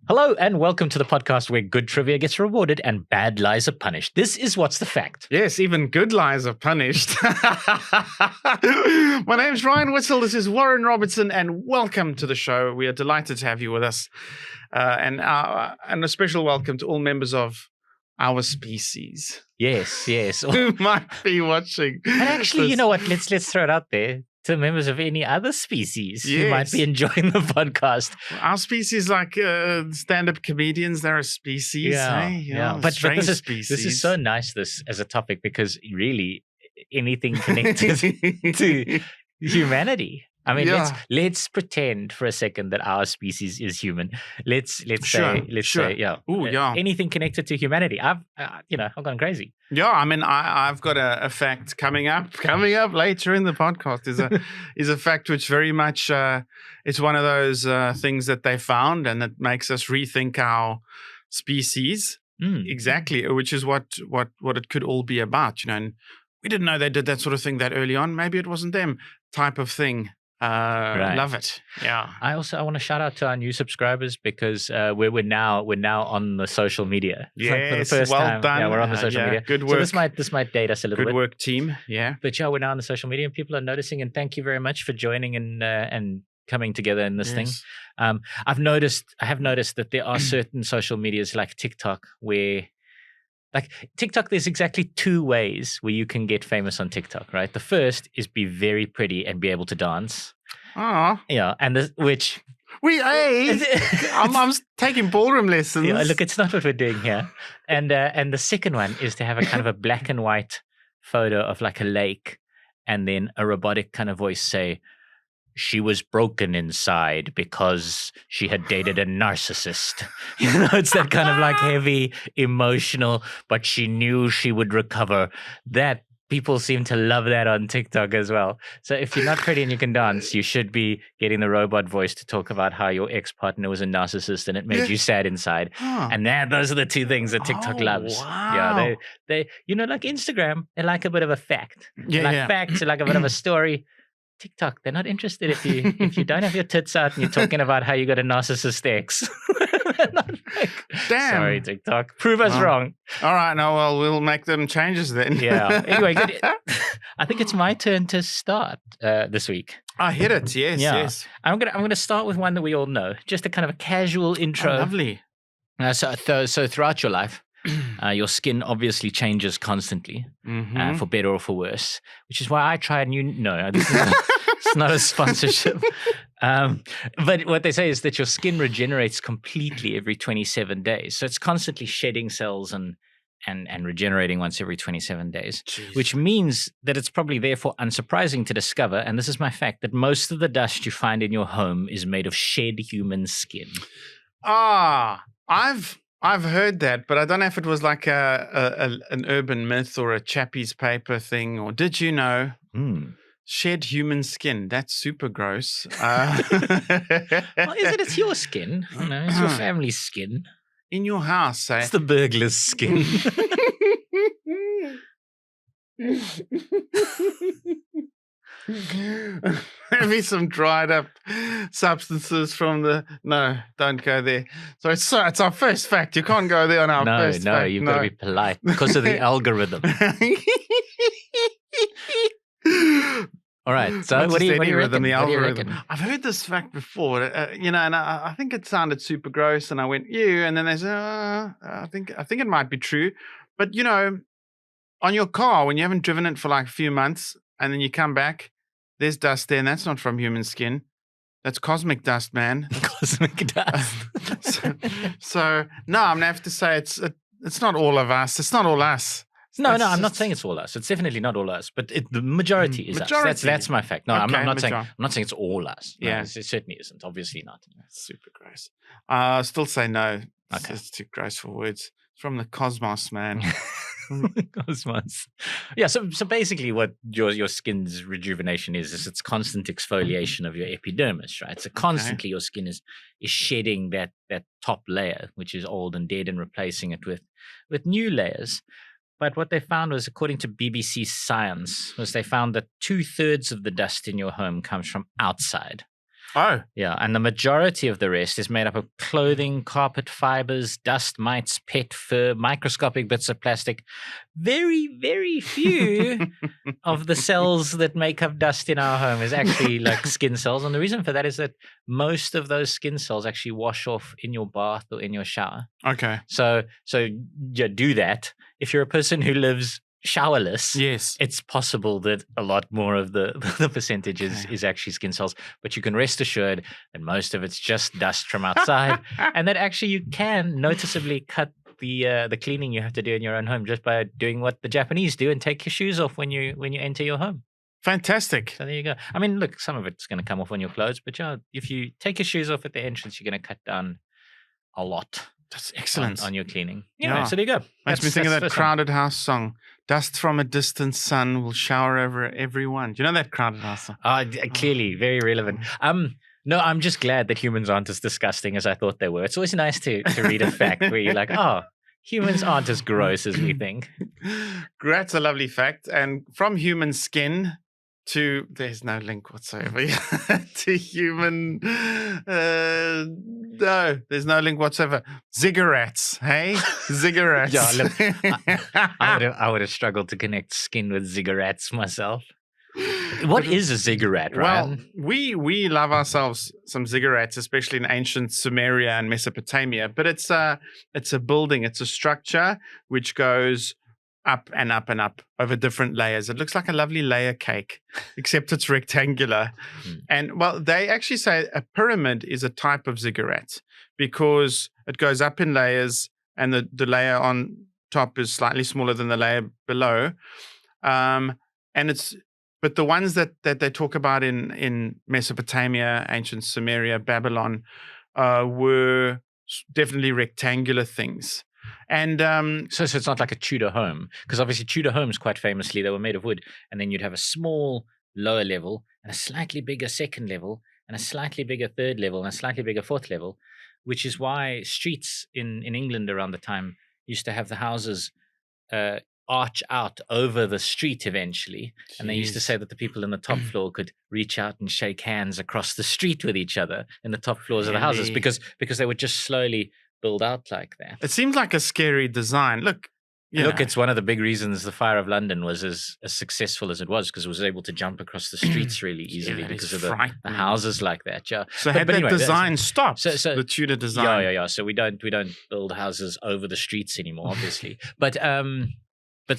Hello and welcome to the podcast where good trivia gets rewarded and bad lies are punished. This is What's the Fact? Yes, even good lies are punished. My name's Ryan Whittle. This is Warren Robertson, and welcome to the show. We are delighted to have you with us, and a special welcome to all members of our species Yes. who might be watching. And actually, this. you know what? Let's throw it out there to members of any other species who might Yes. be enjoying the podcast. Our species, like stand-up comedians, they're a species. Hey? You know, But strange this species. is so nice. This as a topic because really anything connected to humanity. I mean, Yeah. let's pretend for a second that our species is human. Let's Sure, say Ooh, yeah. anything connected to humanity. I've gone crazy. Yeah, I mean, I've got a fact coming up later in the podcast is a fact which very much it's one of those things that they found and it makes us rethink our species exactly, which is what it could all be about, you know. And we didn't know they did that sort of thing that early on. Maybe it wasn't them type of thing. Right. Love it. Yeah. I want to shout out to our new subscribers because we're now on the social media. For the Yes, first well time. done. Yeah, we're on the social Yeah, media. good So work. this might date us a little Good bit. work, team. Yeah. But yeah, we're now on the social media and people are noticing. And thank you very much for joining and coming together in this thing. Yes. I have noticed that there are certain social medias like TikTok where, like TikTok, there's exactly two ways where you can get famous on TikTok, right? The first is be very pretty and be able to dance. Oh, Yeah, and which I'm taking ballroom lessons. yeah, look, it's not what we're doing here. And the second one is to have a kind of a black and white photo of like a lake, and then a robotic kind of voice say, "She was broken inside because she had dated a narcissist." You know, it's that kind of like heavy, emotional, but she knew she would recover. That people seem to love that on TikTok as well. So if you're not pretty and you can dance, you should be getting the robot voice to talk about how your ex-partner was a narcissist and it made Yeah. you sad inside. Huh. And those are the two things that TikTok Oh, loves. wow. Yeah, they like Instagram, they like a bit of a fact. They Yeah, like yeah. facts, they like a bit of a story. TikTok, they're not interested if you don't have your tits out and you're talking about how you got a narcissist ex. They're not like, Damn. sorry, TikTok. Prove us Oh. wrong. All right, no, well, we'll make them changes then. Yeah. Anyway, good. I think it's my turn to start this week. I hit it. Yes, Yeah. yes. I'm gonna start with one that we all know, just a kind of a casual intro. Oh, lovely. So throughout your life, your skin obviously changes constantly, Mhm. for better or for worse, which is why I try a new. No, this is it's not a sponsorship. But what they say is that your skin regenerates completely every 27 days. So it's constantly shedding cells and regenerating once every 27 days, Jeez. which means that it's probably therefore unsurprising to discover, and this is my fact, that most of the dust you find in your home is made of shed human skin. I've heard that, but I don't know if it was like an urban myth or a Chappie's paper thing, or did you know? Shed human skin. That's super gross. Well, is it? It's your skin. You know, it's your family's skin. In your house, eh? It's the burglar's skin. Maybe some dried up substances from the. No, don't go there. So it's our first fact. You can't go there on our No, first fact. you've got to be polite because of the algorithm. All right. So Not what do just you any reckon? rhythm, the What do you algorithm. reckon? I've heard this fact before, you know, and I think it sounded super gross, and I went, "Ew," and then they said, "I think it might be true," but you know, on your car when you haven't driven it for like a few months, and then you come back, there's dust there, and that's not from human skin. That's cosmic dust, man. Cosmic dust. So no, I'm gonna have to say it's not all of us. It's not all us. No, It's I'm not just- saying it's all us. It's definitely not all us, but the majority is us. Majority. That's my fact. No, I'm Okay, not saying majority. I'm not saying it's all us. No, Yeah. it certainly isn't. Obviously not. That's super gross. I still say no. Okay. It's too gross for words. It's from the cosmos, man. Cosmos. Yeah, so basically what your skin's rejuvenation is it's constant exfoliation of your epidermis, right? So constantly your skin is shedding that top layer, which is old and dead, and replacing it with new layers. But what they found was, according to BBC Science, was they found that 2/3 of the dust in your home comes from outside. Oh, Yeah, and the majority of the rest is made up of clothing, carpet fibers, dust mites, pet fur, microscopic bits of plastic. Very, very few of the cells that make up dust in our home is actually like skin cells. And the reason for that is that most of those skin cells actually wash off in your bath or in your shower. okay. So you do that. If you're a person who lives showerless, Yes. it's possible that a lot more of the percentage Okay. is actually skin cells. But you can rest assured that most of it's just dust from outside, and that actually you can noticeably cut the cleaning you have to do in your own home just by doing what the Japanese do and take your shoes off when you enter your home. Fantastic. So there you go. I mean, look, some of it's going to come off on your clothes, but if you take your shoes off at the entrance, you're going to cut down a lot. That's excellent. On your cleaning. Yeah. So there you go. Makes me think of that's that the first one. Crowded House song. Dust from a distant sun will shower over everyone. Do you know that Crowded House song? Clearly, very relevant. No, I'm just glad that humans aren't as disgusting as I thought they were. It's always nice to read a fact where you're like, oh, humans aren't as gross as we think. That's a lovely fact. And from human skin to, there's no link whatsoever to human, no, there's no link whatsoever. Ziggurats, hey? Ziggurats. Yeah, look, I would have struggled to connect skin with ziggurats myself. What is a ziggurat, Ryan? Well, we love ourselves some ziggurats, especially in ancient Sumeria and Mesopotamia. But it's a building, it's a structure which goes up and up and up over different layers. It looks like a lovely layer cake, except it's rectangular. And well, they actually say a pyramid is a type of ziggurat because it goes up in layers, and the layer on top is slightly smaller than the layer below. But the ones that they talk about in Mesopotamia, ancient Sumeria, Babylon, were definitely rectangular things. And so it's not like a Tudor home, because obviously Tudor homes, quite famously, they were made of wood, and then you'd have a small lower level and a slightly bigger second level and a slightly bigger third level and a slightly bigger fourth level, which is why streets in England around the time used to have the houses arch out over the street eventually. And they used to say that the people in the top floor could reach out and shake hands across the street with each other in the top floors of the houses because they would just slowly build out like that. It seems like a scary design. Look, it's one of the big reasons the Fire of London was as successful as it was, because it was able to jump across the streets really easily because of the houses like that. Yeah. So had that design stopped, the Tudor design. Yeah. So we don't build houses over the streets anymore, obviously. But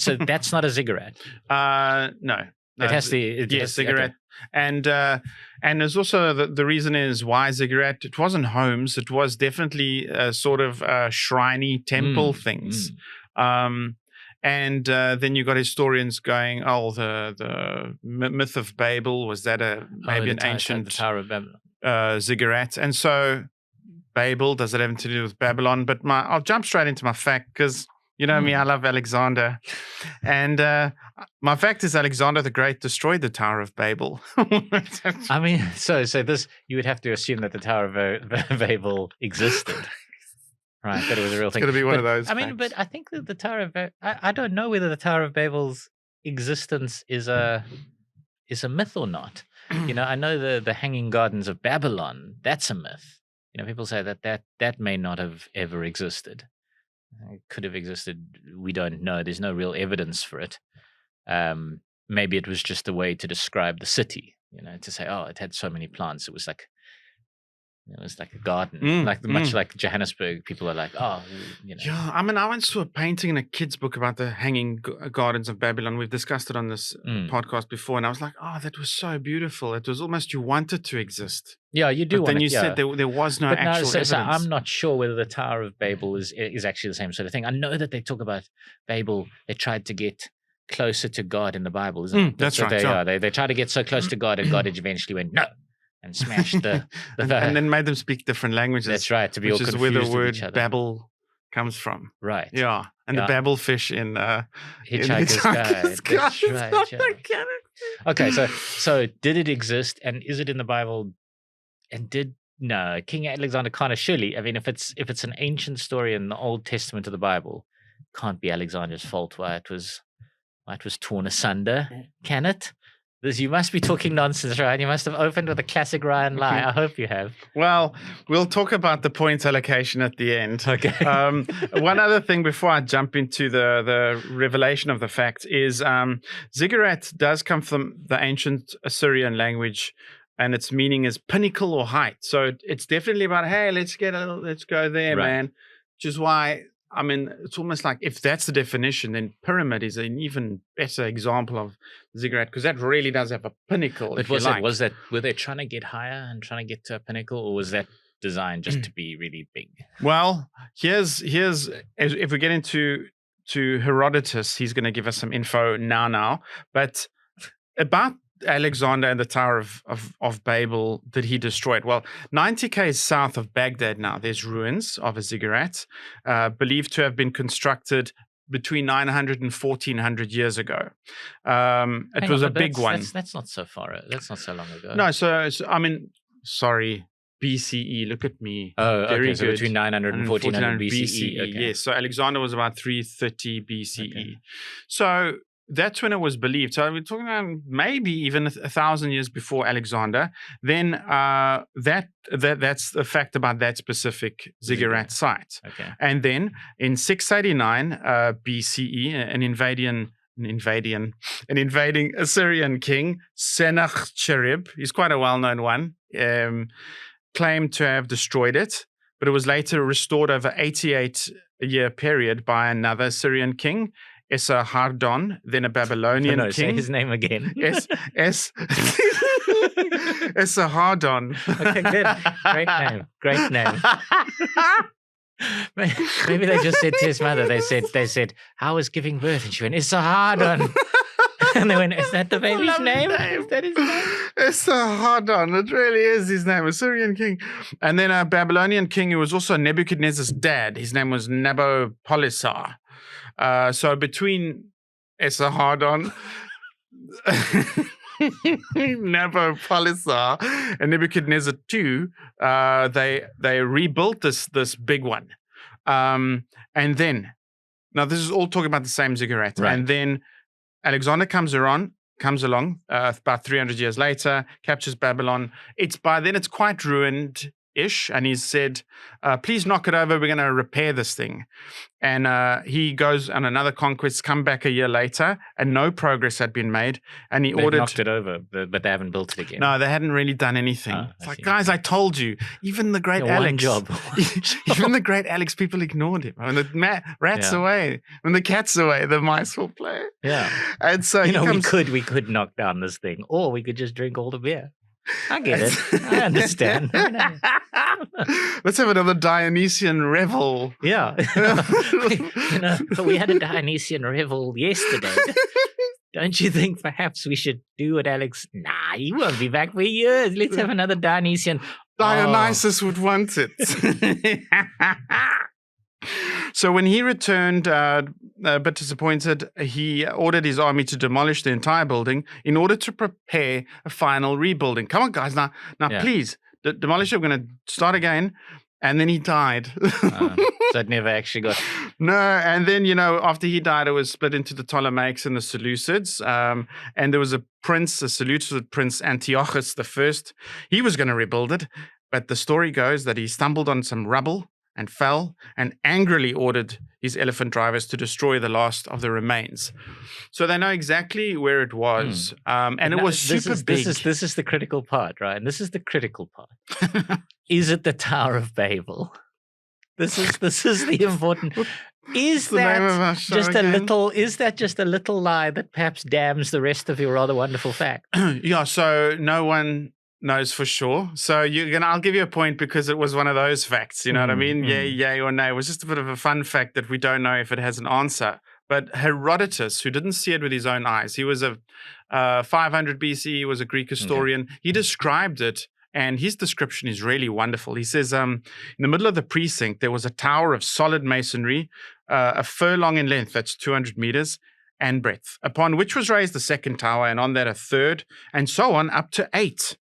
so that's not a ziggurat. No. It has ziggurat. Okay. And there's also the reason is why ziggurat. It wasn't homes. It was definitely sort of shriny temple things. And then you got historians going, the myth of Babel, was that maybe an ancient the Tower of Babel ziggurat? And so Babel, does it have to do with Babylon? But I'll jump straight into my fact because you know me, I love Alexander. And my fact is Alexander the Great destroyed the Tower of Babel. I mean, so this, you would have to assume that the Tower of Babel existed. Right, that it was a real thing. It's going to be one of those. I mean, but I think that the Tower of Babel, I don't know whether the Tower of Babel's existence is a myth or not. I know the Hanging Gardens of Babylon, that's a myth. People say that may not have ever existed. It could have existed. We don't know. There's no real evidence for it. Maybe it was just a way to describe the city, to say, it had so many plants. It was like a garden, much like Johannesburg. People are like, Yeah, I mean, I once saw a painting in a kid's book about the Hanging Gardens of Babylon. We've discussed it on this podcast before, and I was like, that was so beautiful. It was almost you wanted to exist. Yeah, you do. But then you said there was no actual evidence. So I'm not sure whether the Tower of Babel is actually the same sort of thing. I know that they talk about Babel. They tried to get closer to God in the Bible, isn't it? That's right. They tried to get so close to God, and God eventually went no. And smashed the and then made them speak different languages. That's right, to be all confused with each other. Which is where the word other. Babel comes from. Right. Yeah. And the Babel fish in Hitchhiker's Guide. That's right. Okay, so did it exist, and is it in the Bible? And King Alexander can't have surely. I mean, if it's an ancient story in the Old Testament of the Bible, it can't be Alexander's fault why it was torn asunder, can it? You must be talking nonsense, Ryan. You must have opened with a classic Ryan lie. I hope you have. Well, we'll talk about the points allocation at the end. Okay. One other thing before I jump into the revelation of the fact is ziggurat does come from the ancient Assyrian language, and its meaning is pinnacle or height. So it's definitely about, hey, let's go there, Right. man. Which is why, I mean, it's almost like if that's the definition, then pyramid is an even better example of ziggurat, because that really does have a pinnacle. But were they trying to get higher and trying to get to a pinnacle, or was that designed just to be really big? Well, here's if we get into Herodotus, he's going to give us some info now. But about Alexander and the Tower of Babel that he destroyed. Well, 90 km south of Baghdad now, there's ruins of a ziggurat believed to have been constructed between 900 and 1400 years ago. It was a big one. That's not so far. That's not so long ago. No, so I mean, sorry, BCE. Look at me. Oh, okay. Very So good. between 900 and 1400 BCE. Okay. Yes. So Alexander was about 330 BCE. Okay. So that's when it was believed. So we're talking about maybe even 1,000 years before Alexander. Then that's the fact about that specific ziggurat site. Okay. And then in 689 BCE, an invading Assyrian king, Sennacherib, he's quite a well-known one, claimed to have destroyed it, but it was later restored over 88-year period by another Assyrian king, Esarhaddon, then a Babylonian king. Say his name again. Esarhaddon. Okay, good. Great name. Maybe they just said to his mother, they said, how is giving birth? And she went, Esarhaddon. And they went, is that the baby's name? Is that his name? Esarhaddon. It really is his name, Assyrian king. And then a Babylonian king who was also Nebuchadnezzar's dad. His name was Nabopolassar. So between Esarhaddon, Nabopolassar, and Nebuchadnezzar II, they rebuilt this big one. And then, now this is all talking about the same ziggurat. Right. And then Alexander comes along about 300 years later, captures Babylon. By then it's quite ruined-ish, and he's said, please knock it over, we're going to repair this thing. And he goes on another conquest, come back a year later, and no progress had been made. And he ordered... knocked it over, but they haven't built it again. No, they hadn't really done anything. It's like, guys, I told you. Even the great Alex... One job. Even the great Alex, people ignored him. When the rat's away, when the cat's away, the mice will play. Yeah. And so we could knock down this thing, or we could just drink all the beer. I get it. I understand. Let's have another Dionysian revel. Yeah. We had a Dionysian revel yesterday. Don't you think perhaps we should do what Alex... Nah, he won't be back for years. Let's have another Dionysian. Dionysus would want it. So when he returned, a bit disappointed, he ordered his army to demolish the entire building in order to prepare a final rebuilding. Come on, guys, now please, demolish it. We're going to start again. And then he died. So it never actually got... No, and then, after he died, it was split into the Ptolemaics and the Seleucids. And there was a Seleucid prince, Antiochus I. He was going to rebuild it. But the story goes that he stumbled on some rubble and fell and angrily ordered his elephant drivers to destroy the last of the remains. So they know exactly where it was. And it was super big. This is the critical part, right? And this is the critical part. Is it the Tower of Babel? This is the important... Is that just a little lie that perhaps damns the rest of your rather wonderful fact? Yeah, so no one knows for sure. So I'll give you a point because it was one of those facts. You know what I mean? Yay or nay. It was just a bit of a fun fact that we don't know if it has an answer. But Herodotus, who didn't see it with his own eyes, he was a 500 BC, was a Greek historian. Okay. He described it, and his description is really wonderful. He says, in the middle of the precinct, there was a tower of solid masonry, a furlong in length, that's 200 meters, and breadth, upon which was raised the second tower, and on that a third, and so on up to 8.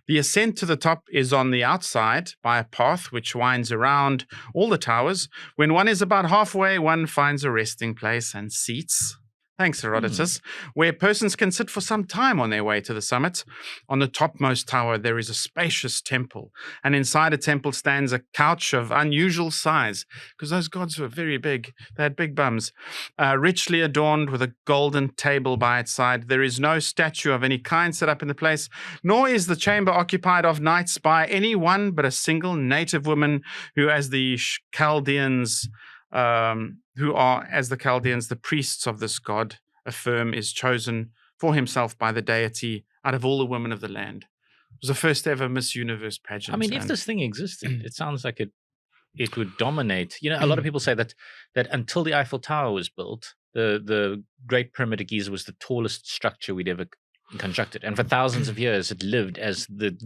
The ascent to the top is on the outside by a path which winds around all the towers. When one is about halfway, one finds a resting place and seats. Thanks, Herodotus. Where persons can sit for some time on their way to the summit. On the topmost tower, there is a spacious temple, and inside a temple stands a couch of unusual size, because those gods were very big. They had big bums, richly adorned with a golden table by its side. There is no statue of any kind set up in the place, nor is the chamber occupied of knights by any one but a single native woman who, as the Chaldeans, the priests of this god, affirm is chosen for himself by the deity out of all the women of the land. It was the first ever Miss Universe pageant. I mean, if this thing existed, it sounds like it would dominate. You know, a lot of people say that until the Eiffel Tower was built, the Great Pyramid of Giza was the tallest structure we'd ever constructed, and for thousands of years it lived as the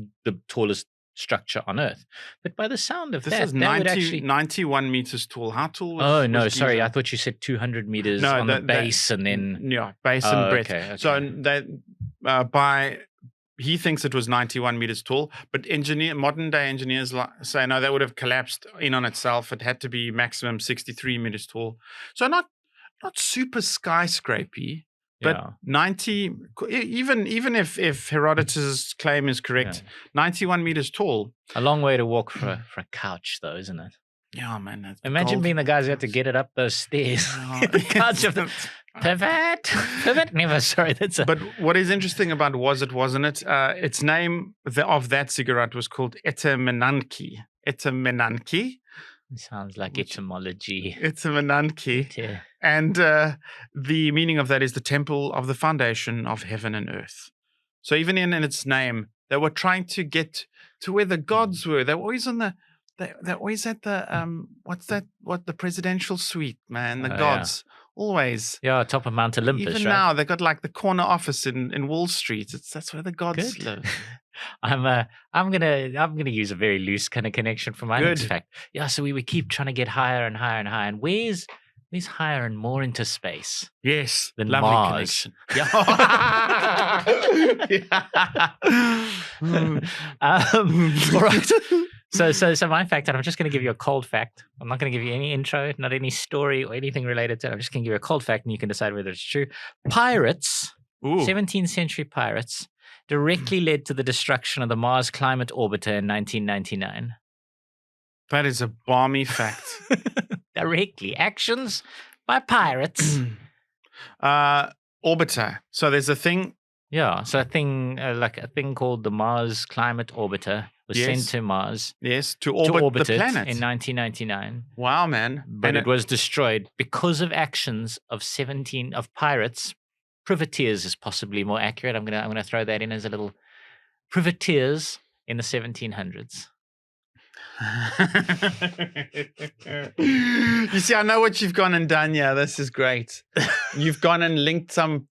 tallest structure on Earth. But by the sound of this that, is 91 meters tall. How tall was Oh, no, was sorry. Giza? I thought you said 200 meters on the base and then... Yeah, base and breadth. Okay. So he thinks it was 91 meters tall, but modern day engineers say, no, that would have collapsed in on itself. It had to be maximum 63 meters tall. So not super skyscrapey. But 90, even if Herodotus' claim is correct, 91 meters tall. A long way to walk for a couch, though, isn't it? Yeah, man. Imagine being the guys who had to get it up those stairs. The couch of the pivot. Never. Sorry, But what is interesting about Was It, Wasn't It? Its name of that ziggurat was called Etemenanki. Etemenanki. Sounds like etymology. Etemenanki. Yeah. And the meaning of that is the temple of the foundation of heaven and earth. So even in its name, they were trying to get to where the gods were. They were always they're always at the the presidential suite, man. The gods. Yeah. Always. Yeah, top of Mount Olympus. Even right? now, they got like the corner office in Wall Street. That's where the gods live. I'm gonna use a very loose kind of connection for my next fact. Yeah, so we keep trying to get higher and higher and higher. And where's higher and more into space? Yes, than lovely Mars. Connection. All right. So my fact, and I'm just going to give you a cold fact. I'm not going to give you any intro, not any story or anything related to it. I'm just going to give you a cold fact, and you can decide whether it's true. Pirates, 17th century pirates, directly led to the destruction of the Mars Climate Orbiter in 1999. That is a balmy fact. Directly. Actions by pirates. Orbiter. So there's a thing. Yeah. So a thing called the Mars Climate Orbiter was sent to Mars. Yes, to orbit the planet in 1999. Wow, man! But it was destroyed because of actions of pirates. Privateers is possibly more accurate. I'm gonna throw that in as a little privateers in the 1700s. You see, I know what you've gone and done. Yeah, this is great. You've gone and linked some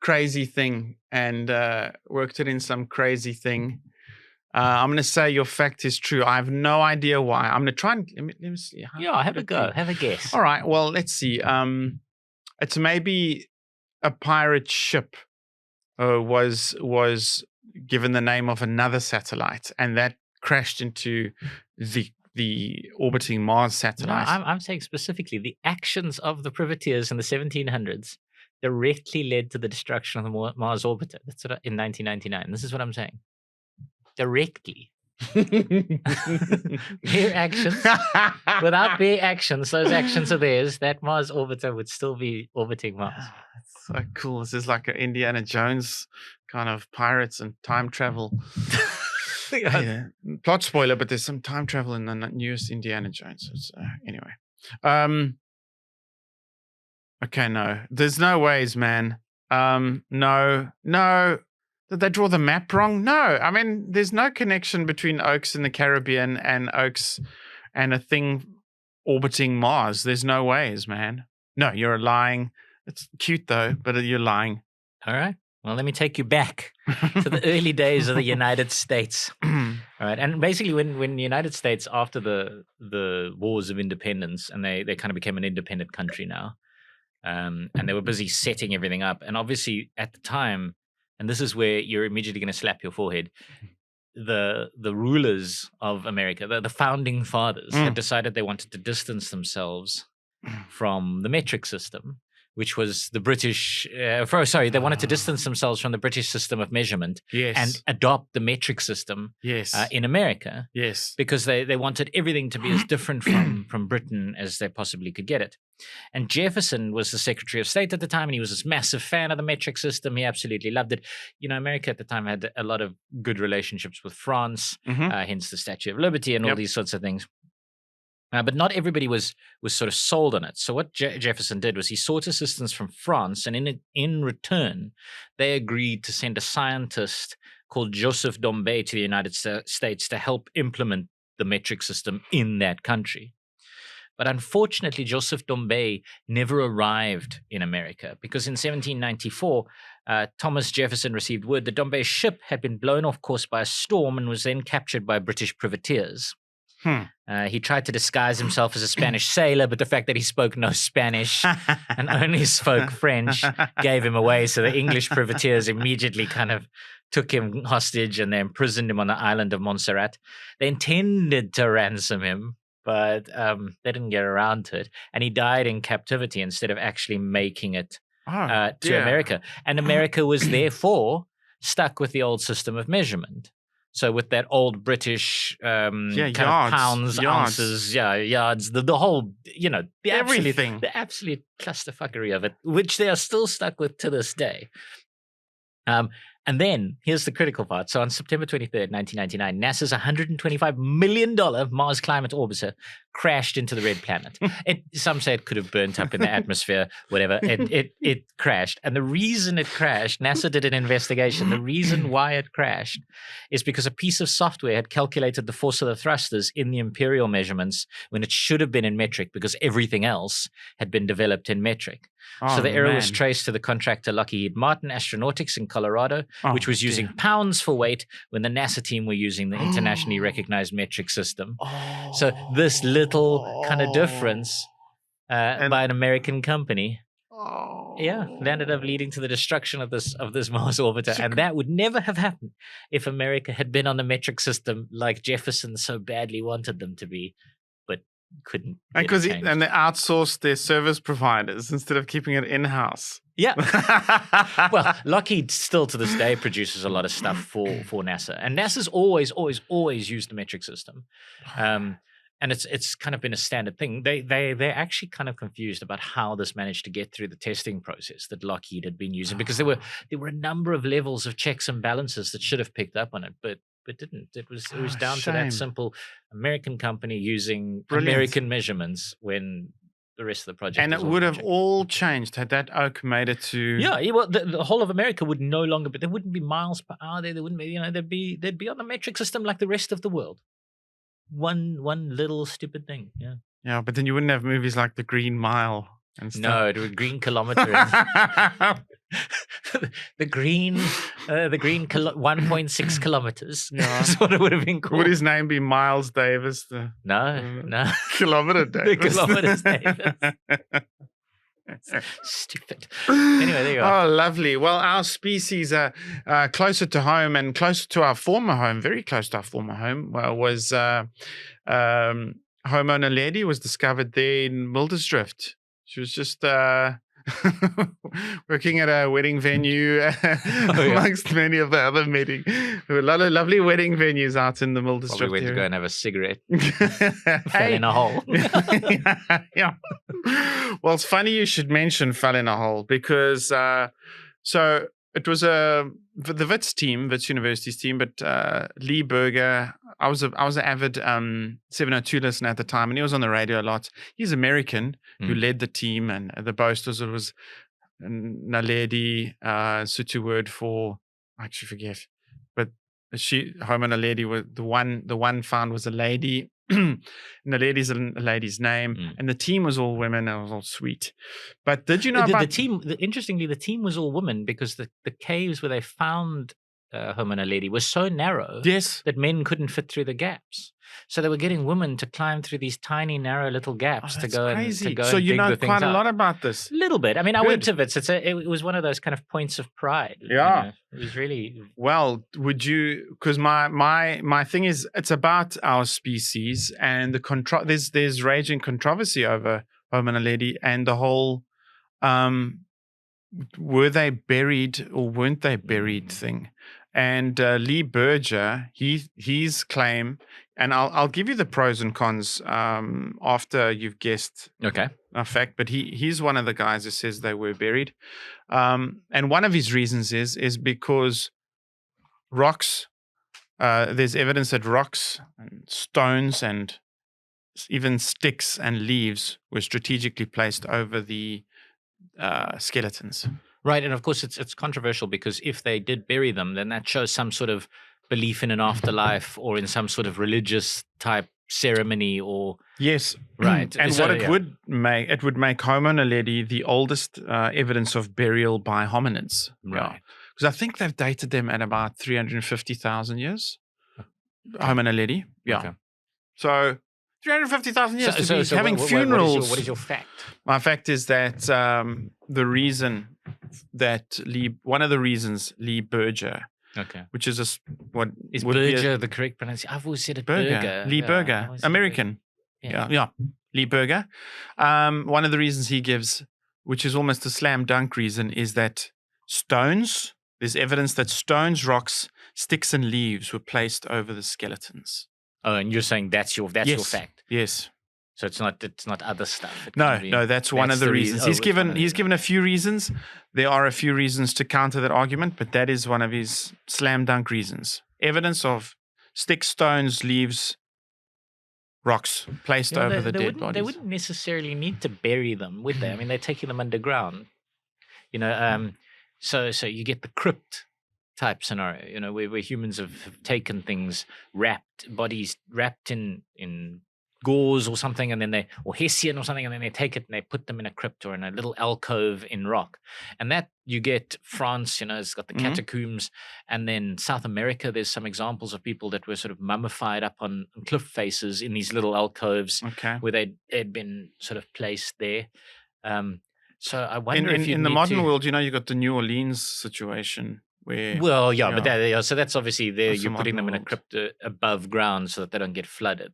crazy thing and worked it in some crazy thing. I'm going to say your fact is true. I have no idea why. I'm going to try and let me see. Have a go. Have a guess. All right. Well, let's see. It's maybe a pirate ship was given the name of another satellite, and that crashed into the orbiting Mars satellite. No, I'm saying specifically the actions of the privateers in the 1700s directly led to the destruction of the Mars orbiter. That's what in 1999. This is what I'm saying. Directly. Their actions, without their actions, those actions are theirs, that Mars orbiter would still be orbiting Mars. That's so cool. This is like an Indiana Jones kind of pirates and time travel. Yeah. Plot spoiler, but there's some time travel in the newest Indiana Jones. It's, anyway. Okay, no. There's no ways, man. No. Did they draw the map wrong? No. I mean, there's no connection between Oaks in the Caribbean and Oaks and a thing orbiting Mars. There's no ways, man. No, you're lying. It's cute, though, but you're lying. All right. Well, let me take you back to the early days of the United States. All right. And basically, when the United States, after the wars of independence, and they kind of became an independent country now, and they were busy setting everything up. And obviously, at the time, and this is where you're immediately going to slap your forehead, the rulers of America, the founding fathers, had decided they wanted to distance themselves from the metric system, which was the British. They wanted to distance themselves from the British system of measurement Yes. and adopt the metric system yes. in America, yes. because they wanted everything to be as different from Britain as they possibly could get it. And Jefferson was the Secretary of State at the time, and he was this massive fan of the metric system. He absolutely loved it. America at the time had a lot of good relationships with France, hence the Statue of Liberty and all these sorts of things. But not everybody was sort of sold on it. So what Jefferson did was he sought assistance from France, and in return, they agreed to send a scientist called Joseph Dombey to the United States to help implement the metric system in that country. But unfortunately, Joseph Dombey never arrived in America, because in 1794, Thomas Jefferson received word that Dombey's ship had been blown off course by a storm and was then captured by British privateers. He tried to disguise himself as a Spanish sailor, but the fact that he spoke no Spanish and only spoke French gave him away. So the English privateers immediately kind of took him hostage and they imprisoned him on the island of Montserrat. They intended to ransom him, but they didn't get around to it. And he died in captivity instead of actually making it to America. And America was therefore stuck with the old system of measurement. So with that old British kind of pounds, ounces, yards, the whole, the everything, the absolute clusterfuckery of it, which they are still stuck with to this day. And then here's the critical part. So on September 23rd, 1999, NASA's $125 million Mars Climate Orbiter crashed into the red planet. Some say it could have burnt up in the atmosphere, whatever. It crashed. And the reason it crashed, NASA did an investigation. The reason why it crashed is because a piece of software had calculated the force of the thrusters in the imperial measurements when it should have been in metric, because everything else had been developed in metric. So the error was traced to the contractor Lockheed Martin Astronautics in Colorado, which was using pounds for weight when the NASA team were using the internationally recognized metric system. So this little kind of difference by an American company, ended up leading to the destruction of this Mars orbiter. And that would never have happened if America had been on the metric system like Jefferson so badly wanted them to be. Couldn't, and because they outsourced their service providers instead of keeping it in-house. Yeah. Well, Lockheed still to this day produces a lot of stuff for NASA, and NASA's always used the metric system, and it's kind of been a standard thing. They're actually kind of confused about how this managed to get through the testing process that Lockheed had been using, because there were a number of levels of checks and balances that should have picked up on it, but didn't. It was down to that simple American company using American measurements when the rest of the project. And it would have all changed had that oak made it to. Yeah. Well, the whole of America would no longer. But there wouldn't be miles per hour there. There wouldn't be. They'd be on the metric system like the rest of the world. One little stupid thing. Yeah. Yeah, but then you wouldn't have movies like The Green Mile and stuff. No, it would Green Kilometer. the green 1.6 kilometers. Yeah. That's what it would have been called. Would his name be Miles Davis? No. Kilometer Davis. The Kilometers Davis. Stupid. Anyway, there you go. Oh, lovely. Well, our species are closer to home and closer to our former home, very close to our former home, was Homo naledi was discovered there in Mildersdrift. She was just working at a wedding venue amongst many of the other wedding. There were a lot of lovely wedding venues out in the Mildersdrift area. Probably went to go and have a cigarette. Fell in a hole. Yeah. Well, it's funny you should mention fell in a hole, because so it was the Wits team, Wits University's team, but Lee Berger. I was an avid 702 listener at the time, and he was on the radio a lot. He's American, who led the team, and the boasters. It was Naledi, Sotho word for, I actually forget, but Homo naledi was the one found was a lady. Naledi's a lady's name, and the team was all women. And it was all sweet. But did you know about the team? Interestingly, the team was all women, because the caves where they found Homo naledi was so narrow that men couldn't fit through the gaps. So they were getting women to climb through these tiny, narrow little gaps to go crazy. and to go. So and you dig know the quite a out. lot about this. A little bit. I mean, I went to Wits. It was one of those kind of points of pride. Yeah, it was really well. Would you? Because my thing is, it's about our species, and there's raging controversy over Homo naledi and the whole were they buried or weren't they buried thing. And Lee Berger, his claim, and I'll give you the pros and cons after you've guessed Okay. a fact, but he's one of the guys who says they were buried. And one of his reasons is because rocks, there's evidence that rocks and stones and even sticks and leaves were strategically placed over the skeletons. Right, and of course it's controversial because if they did bury them, then that shows some sort of belief in an afterlife or in some sort of religious type ceremony or Yes, right. And So, what it would make Homo naledi the oldest evidence of burial by hominids. Right. Because I think they've dated them at about 350,000 years. Homo naledi. Yeah. Okay. So 350,000 years to be having what funerals. What is your fact? My fact is that the reason that one of the reasons Lee Berger, Okay. which is what Is would be Berger the correct pronunciation? I've always said it Berger. Lee Yeah, Berger, I've always said American. Berger. Yeah. Lee Berger. One of the reasons he gives, which is almost a slam dunk reason, is that there's evidence that stones, rocks, sticks, and leaves were placed over the skeletons. Oh, and you're saying that's your fact. Yes. So it's not other stuff. It No, can't be- that's one of the reasons. It's one of the He's given a few reasons. There are a few reasons to counter that argument, but that is one of his slam dunk reasons. Evidence of sticks, stones, leaves, rocks placed over the dead bodies. They wouldn't necessarily need to bury them, would they? I mean, they're taking them underground. So you get the crypt type scenario, where humans have taken things, bodies wrapped in gauze or something, and then or hessian or something, and then they take it and they put them in a crypt or in a little alcove in rock. And that you get France, it's got the catacombs, and then South America, there's some examples of people that were sort of mummified up on cliff faces in these little alcoves where they'd been sort of placed there. So I wonder if in the modern world, you've got the New Orleans situation. But so that's obviously there. That's You're putting them in a crypt above ground so that they don't get flooded.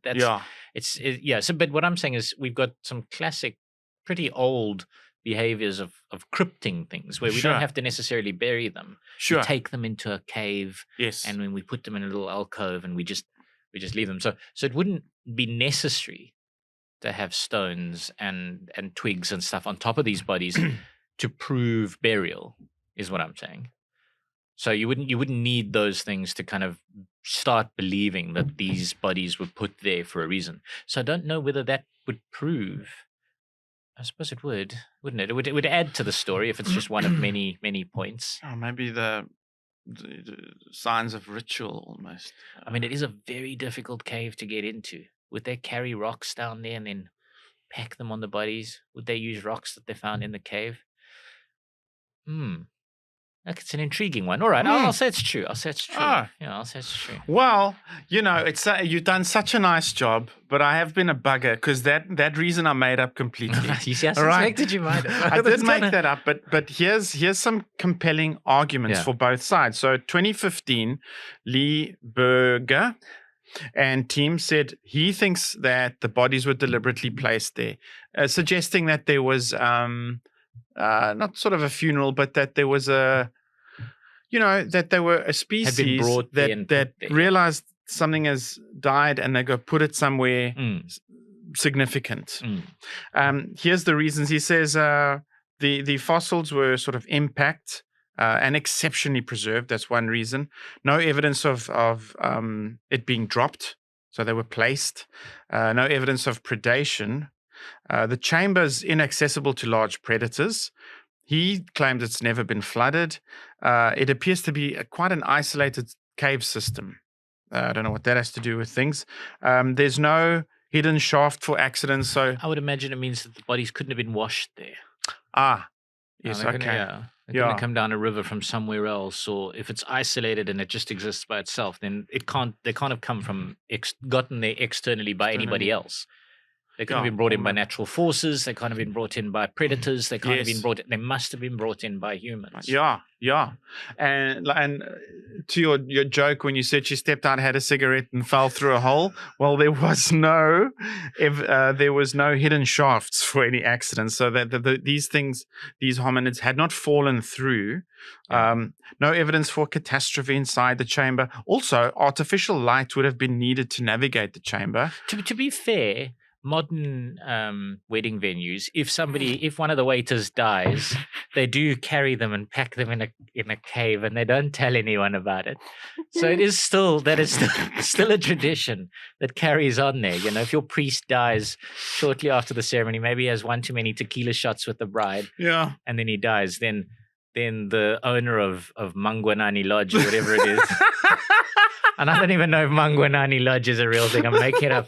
So, but what I'm saying is we've got some classic, pretty old behaviors of crypting things where we don't have to necessarily bury them. Sure, we take them into a cave. Yes, and when we put them in a little alcove and we just leave them. So it wouldn't be necessary to have stones and twigs and stuff on top of these bodies to prove burial. Is what I'm saying. So you wouldn't need those things to kind of start believing that these bodies were put there for a reason. So I don't know whether that would prove. I suppose it would, wouldn't it? It would add to the story if it's just one of many, many points. Oh, maybe the signs of ritual almost. I mean, it is a very difficult cave to get into. Would they carry rocks down there and then pack them on the bodies? Would they use rocks that they found in the cave? Like it's an intriguing one. All right, I'll say it's true. I'll say it's true. I'll say it's true. Well, it's you've done such a nice job, but I have been a bugger because that reason I made up completely. You see, I suspected you might have. I did make that up, but here's some compelling arguments for both sides. So 2015, Lee Berger and team said he thinks that the bodies were deliberately placed there, suggesting that there was not sort of a funeral, but that there was that they were a species that realized something has died and they go put it somewhere significant. Here's the reasons. He says the fossils were sort of impact and exceptionally preserved. That's one reason. No evidence of it being dropped, so they were placed. No evidence of predation. The chamber's inaccessible to large predators. He claims it's never been flooded. It appears to be quite an isolated cave system. I don't know what that has to do with things. There's no hidden shaft for accidents. So I would imagine it means that the bodies couldn't have been washed there. Yes, they couldn't have come down a river from somewhere else, or if it's isolated and it just exists by itself, then they can't have come from gotten there externally by anybody else. They could have been brought in by natural forces. They can't have been brought in by predators. They can't have been brought in. They must have been brought in by humans. Yeah. And to your joke when you said she stepped out, had a cigarette, and fell through a hole. Well, there was no hidden shafts for any accidents. So that these hominids had not fallen through. No evidence for catastrophe inside the chamber. Also, artificial light would have been needed to navigate the chamber. To be fair, modern wedding venues, if one of the waiters dies, they do carry them and pack them in a cave, and they don't tell anyone about it. So it is still still a tradition that carries on there. You know, if your priest dies shortly after the ceremony, maybe he has one too many tequila shots with the bride, and then he dies, then the owner of Mangwanani Lodge or whatever it is, and I don't even know if Mangwanani Lodge is a real thing, I'm making it up.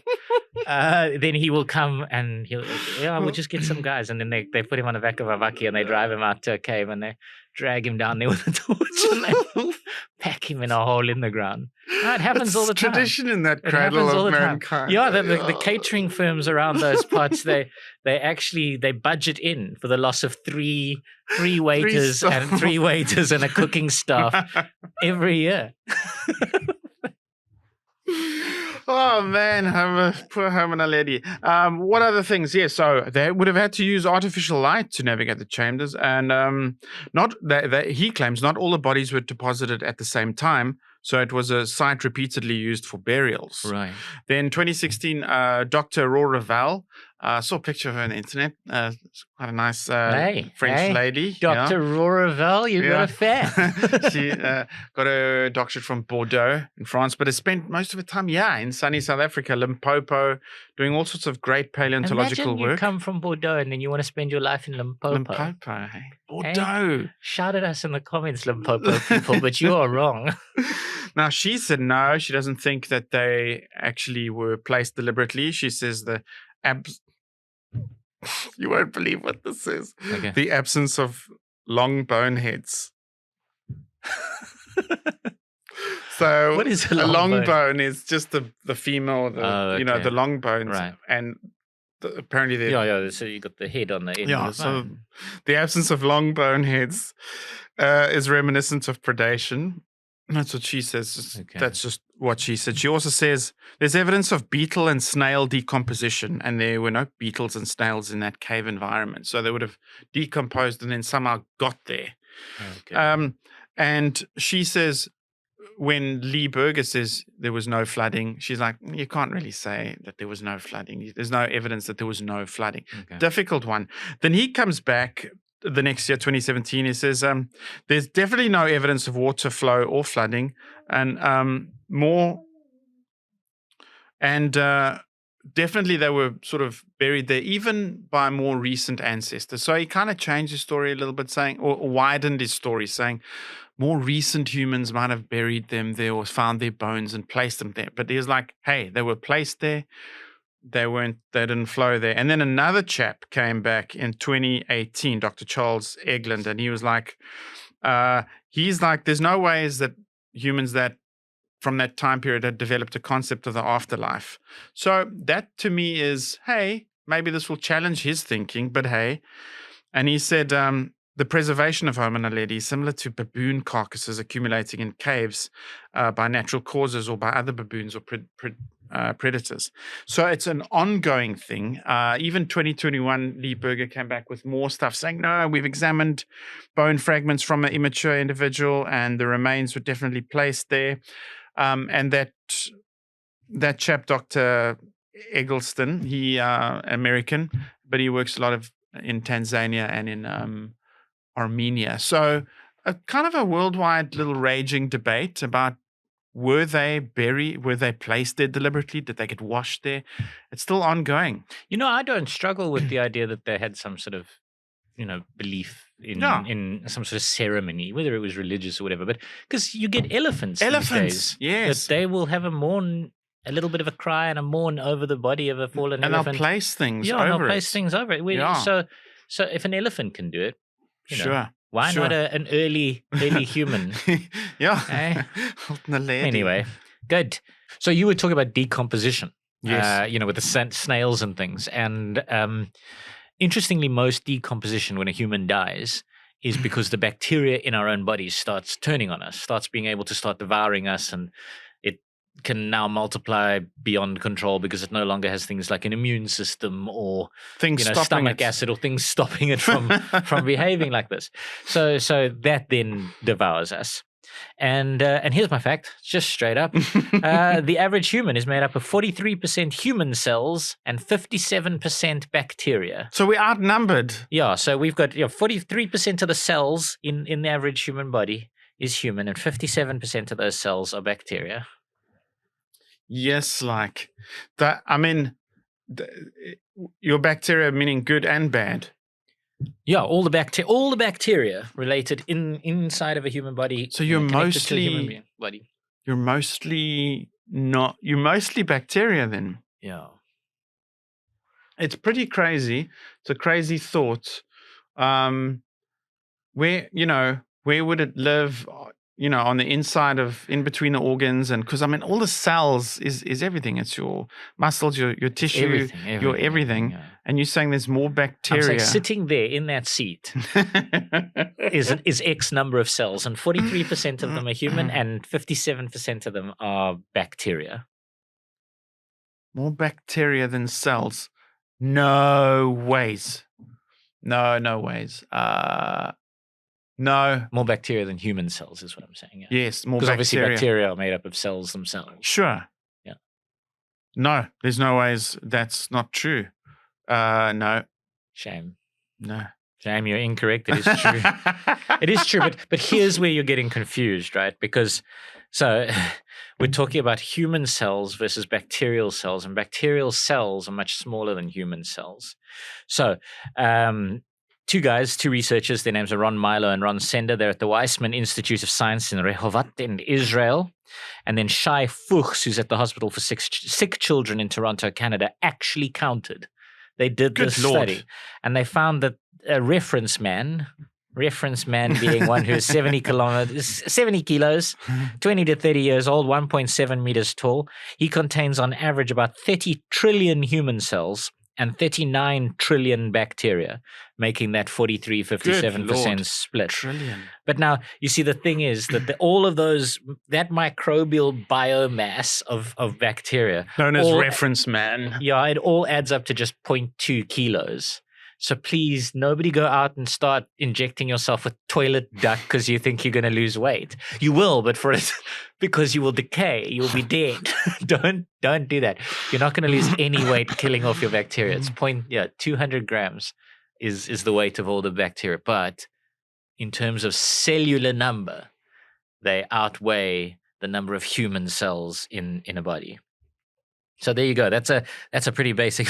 Then he will come and we'll just get some guys, and then they put him on the back of a vaki and they drive him out to a cave and they drag him down there with a torch and they pack him in a hole in the ground. No, it happens all the time. Tradition in that cradle of mankind. Yeah, the catering firms around those parts, they budget in for the loss of three waiters and 3 waiters and a cooking staff every year. Oh man, poor Herman lady. What other things? Yeah, so they would have had to use artificial light to navigate the chambers, and he claims not all the bodies were deposited at the same time. So it was a site repeatedly used for burials. Right. Then 2016, Dr. Aurora Val, saw a picture of her on the internet. It's quite a nice French lady. Dr. Aurora Val, you got a fan. She got a doctorate from Bordeaux in France, but has spent most of her time, in sunny South Africa, Limpopo, doing all sorts of great paleontological work. You come from Bordeaux and then you want to spend your life in Limpopo. Limpopo, hey? Bordeaux. Hey? Shout at us in the comments, Limpopo people, but you are wrong. Now, she said no, she doesn't think that they actually were placed deliberately. She says you won't believe what this is. Okay. The absence of long bone heads. So what is a long bone is just the female, the long bones. Right. And apparently so you got the head on the end of the bone. So the absence of long bone heads is reminiscent of predation. That's what she says. Okay. That's just what she said. She also says there's evidence of beetle and snail decomposition, and there were no beetles and snails in that cave environment. So they would have decomposed and then somehow got there. Okay. And she says when Lee Berger says there was no flooding, she's like, you can't really say that there was no flooding. There's no evidence that there was no flooding. Okay. Difficult one. Then he comes back the next year, 2017, he says, there's definitely no evidence of water flow or flooding, and definitely they were sort of buried there, even by more recent ancestors. So he kind of changed his story a little bit, saying, or widened his story, saying more recent humans might have buried them there or found their bones and placed them there. But he was like, hey, they were placed there. They didn't flow there. And then another chap came back in 2018, Dr. Charles Egland, and he was like, there's no ways that humans that from that time period had developed a concept of the afterlife. So that to me is, hey, maybe this will challenge his thinking, but hey. And he said, the preservation of Homo naledi is similar to baboon carcasses accumulating in caves by natural causes or by other baboons or predators. So it's an ongoing thing. Even 2021, Lee Berger came back with more stuff saying, no, we've examined bone fragments from an immature individual and the remains were definitely placed there. And that chap, Dr. Eggleston, he American, but he works a lot in Tanzania and in Armenia. So a kind of a worldwide little raging debate about were they placed there deliberately? Did they get washed there? It's still ongoing. I don't struggle with the idea that they had some sort of, belief in some sort of ceremony, whether it was religious or whatever. But because you get elephants these days, yes, that they will have a little bit of a cry and a mourn over the body of a fallen elephant. And they'll place things over it. They'll place things over it. So if an elephant can do it, sure. Why not an early human? Yeah. Anyway, good. So you were talking about decomposition. Yes. with the snails and things. And interestingly, most decomposition when a human dies is because the bacteria in our own bodies starts turning on us, starts being able to start devouring us, and it can now multiply beyond control because it no longer has things like an immune system or Things stopping stomach it. acid or things stopping it from behaving like this. So that then devours us. And here's my fact, just straight up. The average human is made up of 43% human cells and 57% bacteria. So we're outnumbered. Yeah, so we've got 43% of the cells in the average human body is human, and 57% of those cells are bacteria. Yes, like that. I mean, your bacteria meaning good and bad. Yeah, all the bacteria related inside of a human body. So you're connected to a human mostly body. you're mostly bacteria then. Yeah. It's pretty crazy. It's a crazy thought. Where would it live? On the inside in between the organs, and because I mean, all the cells is everything. It's your muscles, your tissue, your everything. Yeah. And you're saying there's more I'm bacteria. saying sitting there in that seat is X number of cells, and 43% of them are human, and 57% of them are bacteria. More bacteria than cells. No ways. No ways. No. More bacteria than human cells is what I'm saying. Yeah. Yes, more Because bacteria. obviously bacteria are made up of cells themselves. Sure. Yeah. No, there's no ways that's not true. No. Shame. No. Shame, you're incorrect. It is true. It is true, but here's where you're getting confused, right? Because we're talking about human cells versus bacterial cells, and bacterial cells are much smaller than human cells. So, two researchers, their names are Ron Milo and Ron Sender. They're at the Weizmann Institute of Science in Rehovot in Israel. And then Shai Fuchs, who's at the Hospital for Sick Children in Toronto, Canada, actually counted. They did this study, and they found that a reference man being one who is 70 kilos, 20 to 30 years old, 1.7 meters tall, he contains on average about 30 trillion human cells and 39 trillion bacteria, making that 43-57% split. Trillion. But now, you see, the thing is that all of that microbial biomass of bacteria, known as reference man. Yeah, it all adds up to just 0.2 kilos. So please, nobody go out and start injecting yourself with toilet duck because you think you're going to lose weight. You will, but because you will decay, you'll be dead. Don't do that. You're not going to lose any weight killing off your bacteria. It's 200 grams is the weight of all the bacteria. But in terms of cellular number, they outweigh the number of human cells in a body. So there you go. That's a pretty basic.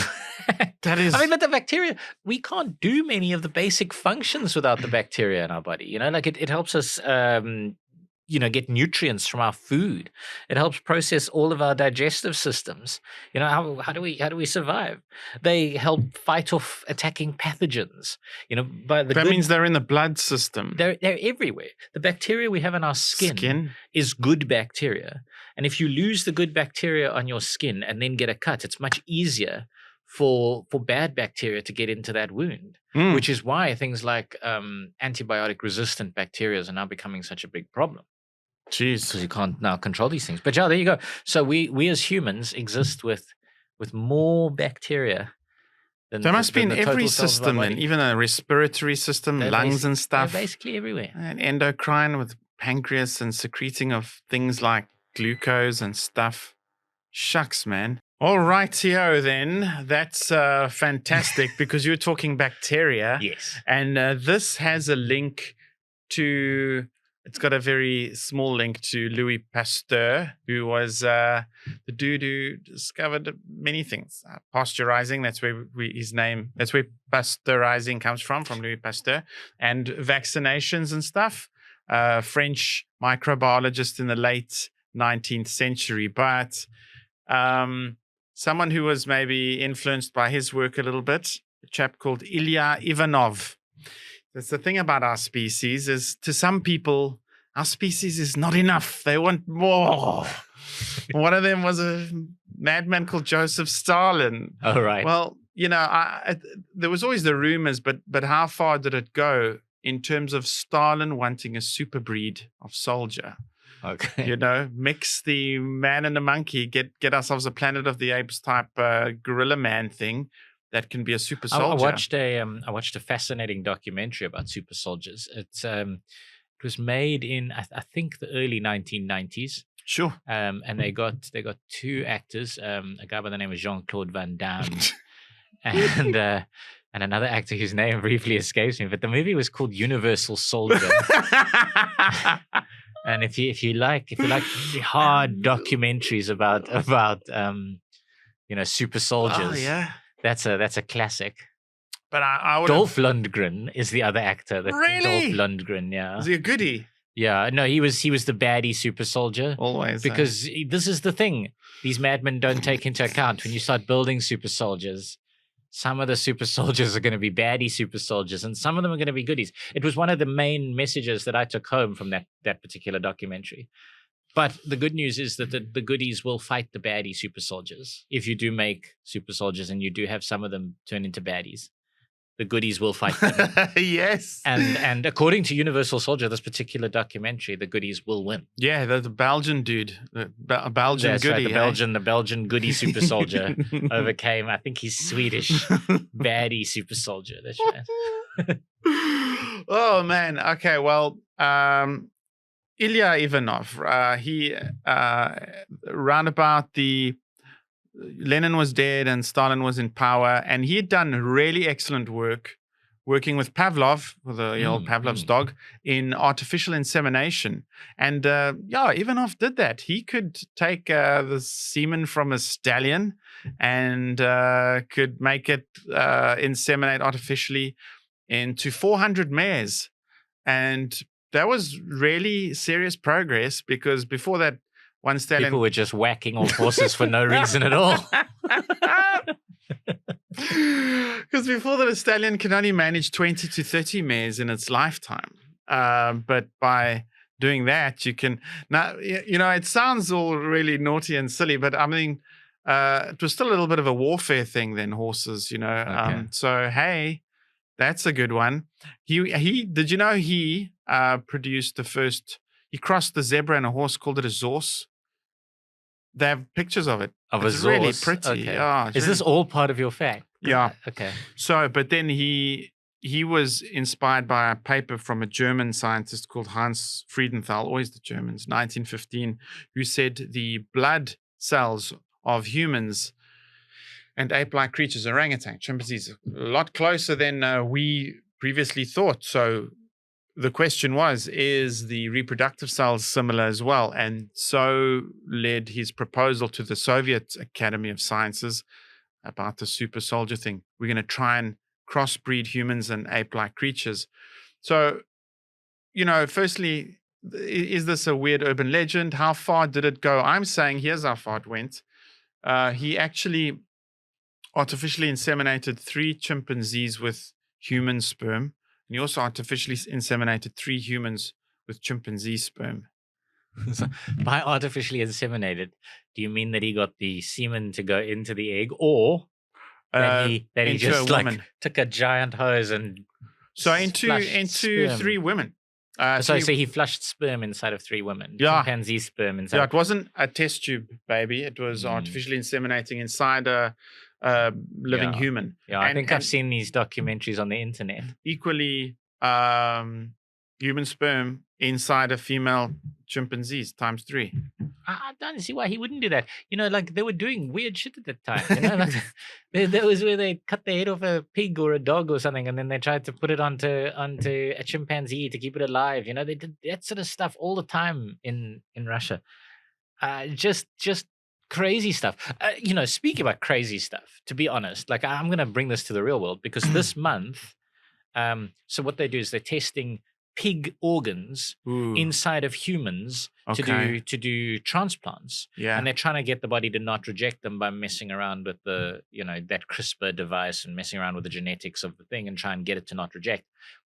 That is. I mean, but the bacteria, we can't do many of the basic functions without the bacteria in our body. Like it helps us, get nutrients from our food. It helps process all of our digestive systems. How do we survive? They help fight off attacking pathogens. That means they're in the blood system. They're everywhere. The bacteria we have in our skin is good bacteria. And if you lose the good bacteria on your skin and then get a cut, it's much easier for bad bacteria to get into that wound, which is why things like antibiotic-resistant bacteria are now becoming such a big problem. Jeez. Because you can't now control these things. But yeah, there you go. So we as humans exist with more bacteria than there must be in the every total cells of our system, body. and even a respiratory system, lungs and stuff. They're basically everywhere. And endocrine with pancreas and secreting of things like glucose and stuff. Shucks, man. All rightio then. That's fantastic because you're talking bacteria. Yes. And this has a link to, it's got a very small link to Louis Pasteur, who was the dude who discovered many things. Pasteurizing, that's where that's where pasteurizing comes from Louis Pasteur. And vaccinations and stuff. French microbiologist in the late 19th century, but someone who was maybe influenced by his work a little bit, a chap called Ilya Ivanov. That's the thing about our species is, to some people, our species is not enough. They want more. One of them was a madman called Joseph Stalin. Oh, right. Well, there was always the rumors, but how far did it go in terms of Stalin wanting a super breed of soldier? Okay. Mix the man and the monkey, get ourselves a Planet of the Apes type gorilla man thing that can be a super soldier. I watched a fascinating documentary about super soldiers. It was made in I think the early 1990s. Sure. And they got two actors, a guy by the name of Jean-Claude Van Damme, and another actor whose name briefly escapes me. But the movie was called Universal Soldier. And if you like the hard documentaries about super soldiers, oh yeah, that's a classic. But I would. Dolph Lundgren is the other actor. Really? Dolph Lundgren, yeah. Is he a goodie? Yeah, no, he was the baddie super soldier. Always. Because this is the thing. These madmen don't take into account when you start building super soldiers. Some of the super soldiers are going to be baddie super soldiers, and some of them are going to be goodies. It was one of the main messages that I took home from that particular documentary. But the good news is that the goodies will fight the baddie super soldiers. If you do make super soldiers and you do have some of them turn into baddies, the goodies will fight them. Yes. And according to Universal Soldier, this particular documentary, the goodies will win. Yeah, the Belgian dude, the Belgian That's goodie. Right, the Belgian goodie super soldier overcame. I think he's Swedish, baddie super soldier. That's right. Oh man. Okay. Well, Ilya Ivanov. He round about the. Lenin was dead and Stalin was in power, and he had done really excellent work working with Pavlov, with the old Pavlov's dog, in artificial insemination. And Ivanov did that. He could take the semen from a stallion and could make it inseminate artificially into 400 mares. And that was really serious progress, because before that, one stallion. People were just whacking off horses for no reason at all. Because before that, a stallion can only manage 20 to 30 mares in its lifetime. But by doing that, you can now. It sounds all really naughty and silly, but I mean, it was still a little bit of a warfare thing then. Horses, Okay. So hey, that's a good one. He did you know he produced the first. He crossed the zebra and a horse, called it a zorse. They have pictures of it. It's really pretty. Okay. Oh, Is this all part of your fact? Yeah. Okay. So, but then he was inspired by a paper from a German scientist called Hans Friedenthal, always the Germans, 1915, who said the blood cells of humans and ape-like creatures, orangutan, chimpanzees, a lot closer than we previously thought. So the question was, is the reproductive cells similar as well? And so led his proposal to the Soviet Academy of Sciences about the super soldier thing. We're going to try and crossbreed humans and ape-like creatures. So, firstly, is this a weird urban legend? How far did it go? I'm saying here's how far it went. He actually artificially inseminated 3 chimpanzees with human sperm. And he also artificially inseminated 3 humans with chimpanzee sperm. So by artificially inseminated, do you mean that he got the semen to go into the egg, or that he just took a giant hose and into 3 women? So he flushed sperm inside of 3 women. Yeah. Chimpanzee sperm inside. Yeah, it wasn't a test tube baby. It was artificially inseminating inside a living human. Yeah, I think I've seen these documentaries on the internet. Equally, human sperm inside a female chimpanzees times 3. I don't see why he wouldn't do that. They were doing weird shit at that time. That was where they cut the head off a pig or a dog or something, and then they tried to put it onto a chimpanzee to keep it alive. They did that sort of stuff all the time in Russia. Just crazy stuff. Speaking about crazy stuff, to be honest, I'm going to bring this to the real world, because this month, so what they do is they're testing pig organs inside of humans to do transplants. Yeah. And they're trying to get the body to not reject them by messing around with the, that CRISPR device and messing around with the genetics of the thing and try and get it to not reject.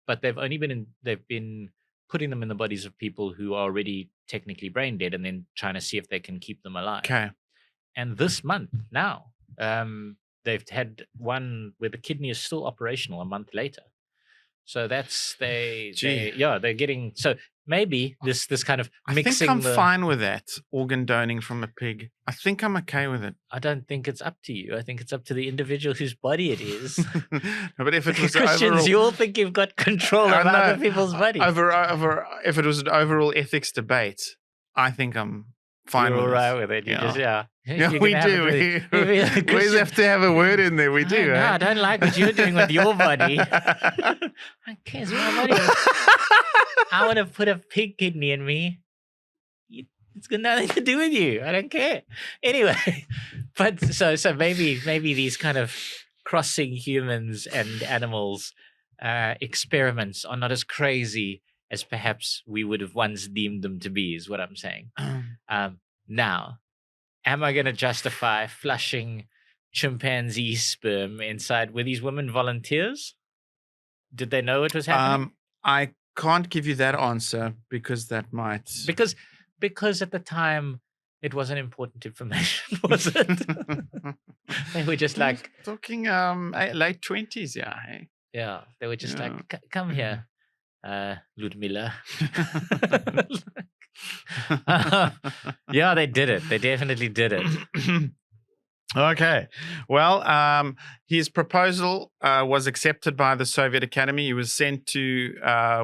But they've been putting them in the bodies of people who are already technically brain dead, and then trying to see if they can keep them alive. Okay. And this month now, they've had one where the kidney is still operational a month later. So that's they're getting, so maybe this kind of I think mixing I'm fine with that, organ donating from a pig. I think I'm okay with it. I don't think it's up to you. I think it's up to the individual whose body it is. No, but if it was Christians, overall, you all think you've got control I of know. other people's bodies. if it was an overall ethics debate, I think I'm fine You're with all it. right with it. You Yeah. just, Yeah, You're we gonna have do. it We with- always Christian- have to have a word in there. We do. No, eh? I don't like what you're doing with your body. I can't see my body. I want to put a pig kidney in me. It's got nothing to do with you. I don't care. Anyway, but so maybe these kind of crossing humans and animals experiments are not as crazy as perhaps we would have once deemed them to be, is what I'm saying. Now, am I going to justify flushing chimpanzee sperm inside? Were these women volunteers? Did they know it was happening? I can't give you that answer because that might. Because at the time it wasn't important information, was it? They were just like, talking late 20s, yeah. Hey? yeah, they were just Yeah. like, come here, Ludmilla. Yeah, they did it. They definitely did it. Okay. Well, his proposal was accepted by the Soviet Academy. He was sent to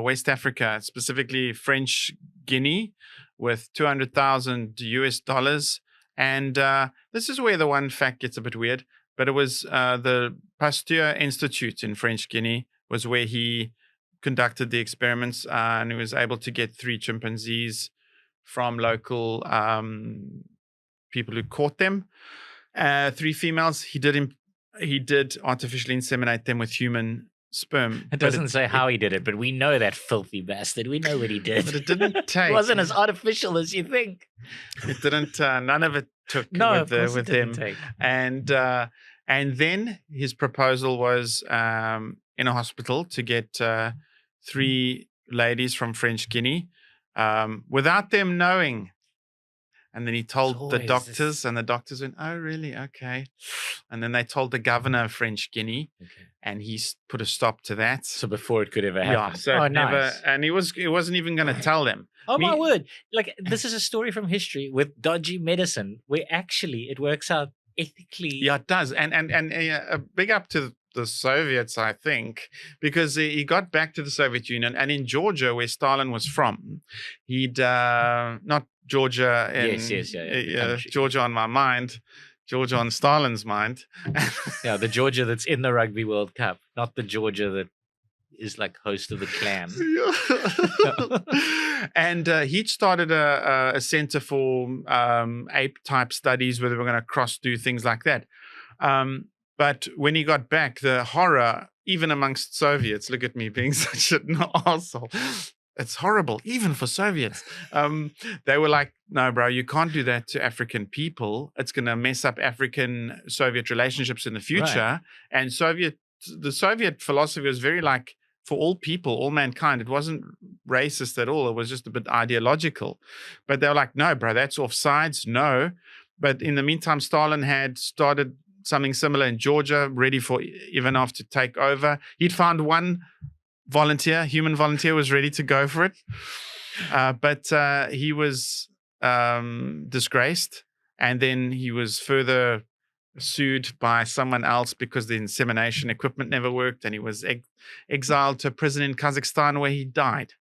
West Africa, specifically French Guinea, with $200,000. And this is where the one fact gets a bit weird, but it was the Pasteur Institute in French Guinea was where he conducted the experiments, and he was able to get 3 chimpanzees from local people who caught them. 3 females. He did artificially inseminate them with human sperm. It doesn't say how he did it, but we know that filthy bastard. We know what he did. But it didn't take. It wasn't as artificial as you think. It didn't. None of it took No, with, of course with it didn't him. take. And then his proposal was in a hospital to get 3 ladies from French Guinea without them knowing. And then he told the always doctors, this- and the doctors went, "Oh, really? Okay." And then they told the governor of French Guinea, Okay. and he put a stop to that. So before it could ever happen. Yeah, so oh, it never, nice. and he wasn't even going to tell them. Oh my Me- word! Like this is a story from history with dodgy medicine, where actually it works out ethically. Yeah, it does. And a big up to the Soviets, I think, because he got back to the Soviet Union, and in Georgia, where Stalin was from, he'd not Georgia in Yes, yeah, the country. Georgia on my mind, Georgia on Stalin's mind. Yeah, the Georgia that's in the Rugby World Cup, not the Georgia that is like host of the clan. And he'd started a center for ape type studies where they were going to do things like that. But when he got back, the horror, even amongst Soviets, look at me being such an arsehole. It's horrible, even for Soviets. They were like, no, bro, you can't do that to African people. It's going to mess up African-Soviet relationships in the future. And the Soviet philosophy was very like, for all people, all mankind. It wasn't racist at all. It was just a bit ideological. But they were like, no, bro, that's offsides. No. But in the meantime, Stalin had started something similar in Georgia, ready for Ivanov to take over. He'd found one human volunteer was ready to go for it. But he was disgraced. And then he was further sued by someone else because the insemination equipment never worked. And he was exiled to a prison in Kazakhstan where he died.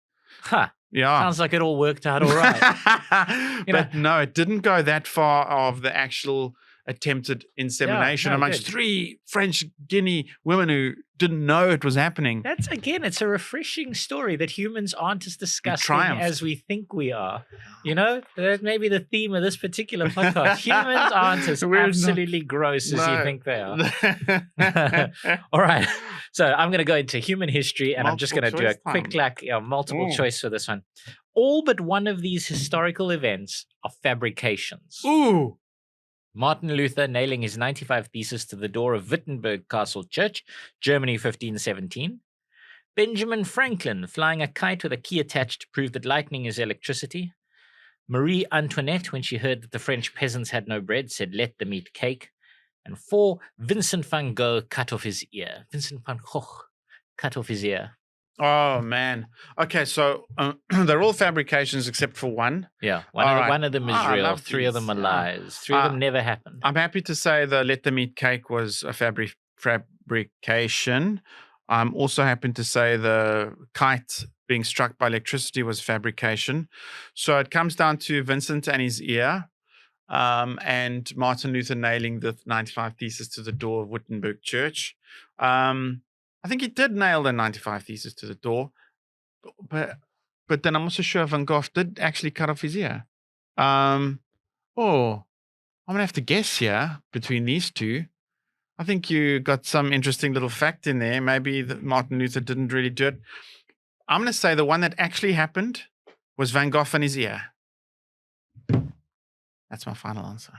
Huh. Yeah. Sounds like it all worked out all right. But no, it didn't go that far of the actual attempted insemination amongst good. 3 French Guinea women who didn't know it was happening. That's again, it's a refreshing story that humans aren't as disgusting triumphed. as we think we are. You know, that may be the theme of this particular podcast. Humans aren't as We're not- absolutely gross as you No. think they are. All right. So I'm going to go into human history, and I'm just going to do a Multiple quick choice multiple Ooh. choice for this one. All but one of these historical events are fabrications. Ooh. Martin Luther nailing his 95 thesis to the door of Wittenberg Castle Church, Germany 1517. Benjamin Franklin flying a kite with a key attached to prove that lightning is electricity. Marie Antoinette, when she heard that the French peasants had no bread, said, "Let them eat cake." And 4, Vincent van Gogh cut off his ear. Vincent van Gogh cut off his ear. Oh man. Okay, so they're all fabrications except for one. Yeah, All right. one of them is I real. love 3 of these. them are Yeah. lies. 3 of them never happened. I'm happy to say the Let Them Eat Cake was a fabrication. I'm also happy to say the kite being struck by electricity was fabrication. So it comes down to Vincent and his ear, and Martin Luther nailing the 95 Theses to the door of Wittenberg Church. I think he did nail the 95 Theses to the door, but then I'm also sure Van Gogh did actually cut off his ear. I'm gonna have to guess here between these two. I think you got some interesting little fact in there. Maybe that Martin Luther didn't really do it. I'm gonna say the one that actually happened was Van Gogh and his ear. That's my final answer.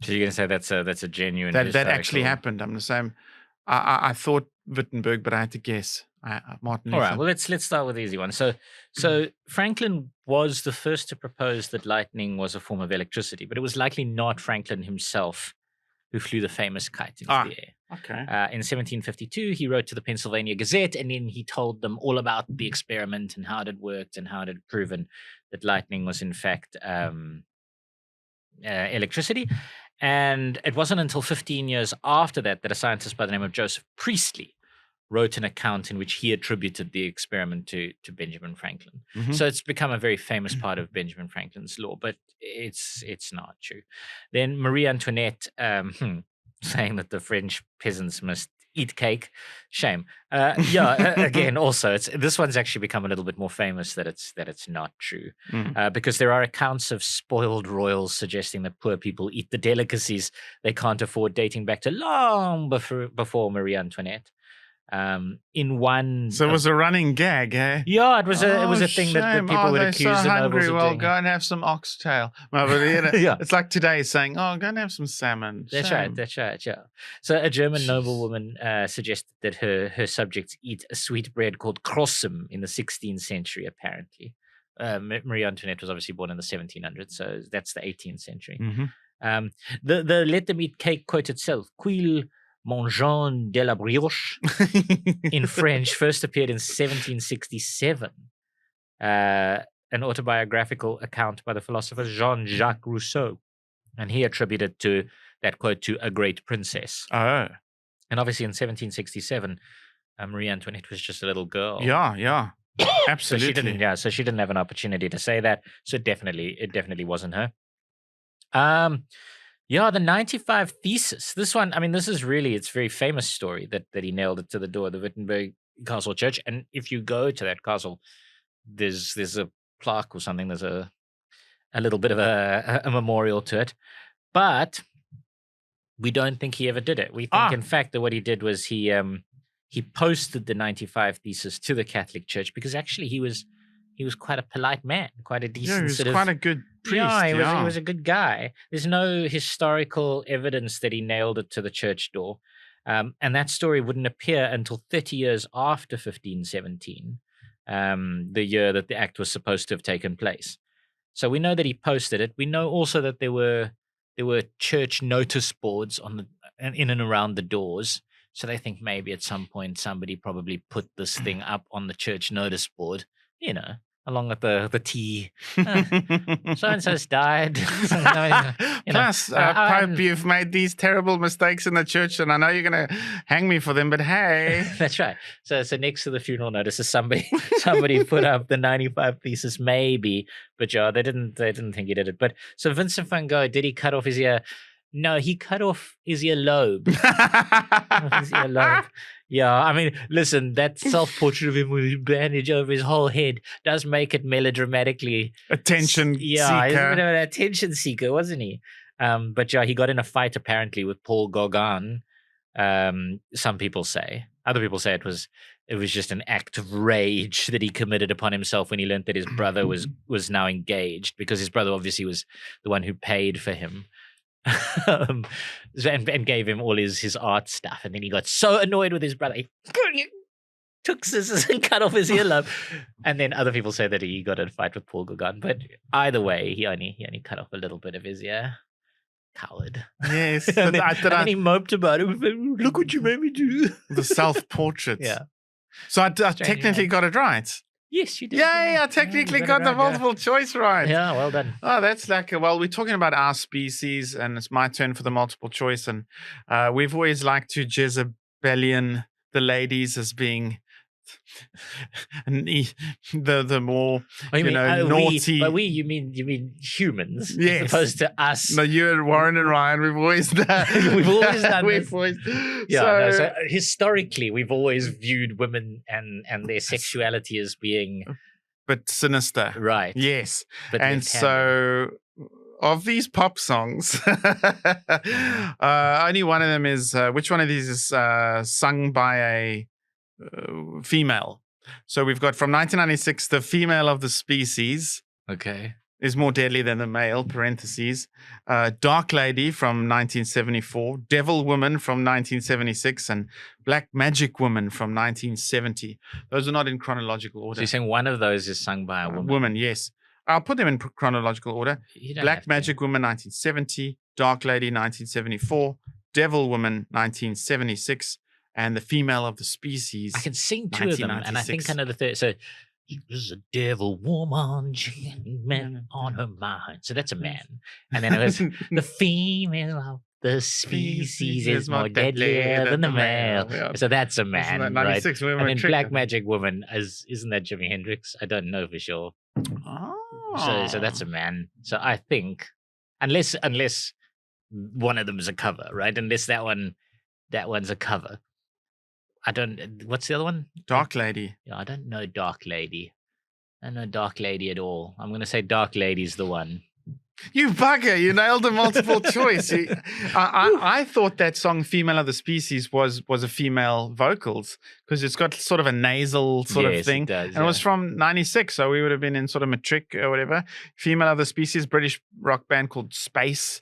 So you're going to say that's a genuine That actually historical- happened. I'm the same. I thought Wittenberg, but I had to guess. Martin All Luther. right, well let's start with the easy one. So Franklin was the first to propose that lightning was a form of electricity, but it was likely not Franklin himself who flew the famous kite into the air. Okay. In 1752, he wrote to the Pennsylvania Gazette, and then he told them all about the experiment and how it had worked and how it had proven that lightning was in fact electricity. And it wasn't until 15 years after that that a scientist by the name of Joseph Priestley wrote an account in which he attributed the experiment to Benjamin Franklin. Mhm. So it's become a very famous part of Benjamin Franklin's law, but it's not true. Then Marie Antoinette saying that the French peasants must eat cake. Shame. Again, also this one's actually become a little bit more famous that it's not true, because there are accounts of spoiled royals suggesting that poor people eat the delicacies they can't afford, dating back to long before Marie Antoinette. In one, So it was a running gag, eh? yeah, it was a thing that shame. people would they're accuse so the hungry. nobles of Well, doing. go and have some oxtail. No, but Yeah. it's like today saying, "Oh, go and have some salmon." That's Shame. right. Yeah. So a German noblewoman suggested that her subjects eat a sweet bread called Krossum in the 16th century, apparently. Marie Antoinette was obviously born in the 1700s, so that's the 18th century. Mhm. The Let Them Eat Cake quote itself, "Quil mangeant de la brioche," in French, first appeared in 1767. An autobiographical account by the philosopher Jean-Jacques Rousseau. And he attributed to that quote to a great princess. Oh, And obviously in 1767, Marie Antoinette was just a little girl. yeah, So absolutely. she didn't have an opportunity to say that. So it definitely wasn't her. The 95 Thesis. This one, I mean, this is really its very famous story that he nailed it to the door of the Wittenberg Castle Church. And if you go to that castle, there's a plaque or something. There's a little bit of a memorial to it. But we don't think he ever did it. We think, in fact, that what he did was he posted the 95 Thesis to the Catholic Church because actually he was quite a polite man, quite a decent Yeah, he was sort of quite a good priest. Yeah, he was a good guy. There's no historical evidence that he nailed it to the church door. And that story wouldn't appear until 30 years after 1517, the year that the act was supposed to have taken place. So we know that he posted it. We know also that there were church notice boards in and around the doors. So they think maybe at some point somebody probably put this thing up on the church notice board, along with the tea. So and so's died. Plus, Pope, you've made these terrible mistakes in the church, and I know you're going to hang me for them, but hey. That's right. So next to the funeral notice is somebody put up the 95 Thesis, maybe, but yeah, they didn't think he did it. But so Vincent van Gogh, did he cut off his ear? No, he cut off his earlobe. His earlobe. Yeah, I mean, listen, that self-portrait of him with his bandage over his whole head does make it melodramatically Attention he's seeker. a bit of an attention seeker, wasn't he? But yeah, he got in a fight apparently with Paul Gauguin. Some people say. Other people say it was just an act of rage that he committed upon himself when he learned that his brother was now engaged, because his brother obviously was the one who paid for him. And gave him all his art stuff, and then he got so annoyed with his brother, he took scissors and cut off his earlobe. And then other people say that he got in a fight with Paul Gauguin. But either way, he only cut off a little bit of his ear. Coward. Yes. and then he moped about it. Look what you made me do. The self-portrait. Yeah. So I technically got it right. Yes, you did. Yay, I technically you got it the right, multiple choice right. Yeah, well done. Oh, that's like, well, we're talking about our species, and it's my turn for the multiple choice. And we've always liked to Jezebelian the ladies as being the more naughty. By we, you mean humans, yes, as opposed to us. No, you and Warren and Ryan, we've always done. We've always done this. Yeah. So historically, we've always viewed women and their sexuality as being but sinister, right? Yes, but and so. Of these pop songs, only one of them is which one of these is sung by a female? So we've got from 1996, the female of the species. Okay. Is more deadly than the male, parentheses. Dark Lady from 1974, Devil Woman from 1976, and Black Magic Woman from 1970. Those are not in chronological order. So you're saying one of those is sung by a woman? Woman, yes. I'll put them in chronological order. Black Magic Woman, 1970, Dark Lady, 1974, Devil Woman, 1976, and The Female of the Species. I can sing two of them, and I think I know the third. So, he was a devil woman, man on her mind. So that's a man. And then it was the female of the species is more deadlier than the male. Yeah. So that's a man, right? And then Black Magic Woman, isn't that Jimi Hendrix? I don't know for sure. Oh. So that's a man. So I think, unless one of them is a cover, right? Unless that one's a cover. I don't. What's the other one? Dark Lady. Yeah, I don't know Dark Lady. I don't know Dark Lady at all. I'm going to say Dark Lady's the one. You bugger! You nailed a multiple choice. I thought that song "Female of the Species" was a female vocals because it's got sort of a nasal sort of thing. It does, and it was from '96, so we would have been in sort of matric or whatever. "Female of the Species," British rock band called Space.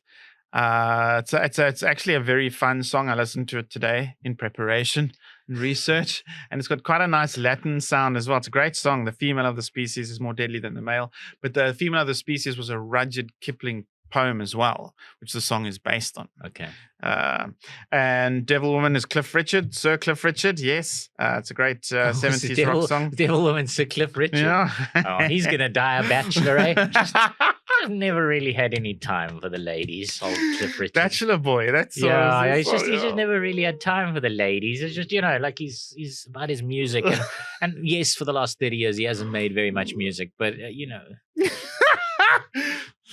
It's actually a very fun song. I listened to it today in preparation and research, and it's got quite a nice Latin sound as well. It's a great song. The female of the species is more deadly than the male, but the female of the species was a Rudyard Kipling poem as well, which the song is based on. Okay. And Devil Woman is Cliff Richard, Sir Cliff Richard. Yes, it's a great 70s rock song. Devil Woman, Sir Cliff Richard. Yeah. Oh, he's gonna die a bachelor, eh? I've never really had any time for the ladies, old Cliff Richard. Bachelor boy, that's he's just never really had time for the ladies. It's just, like he's about his music, and yes, for the last 30 years he hasn't made very much music, but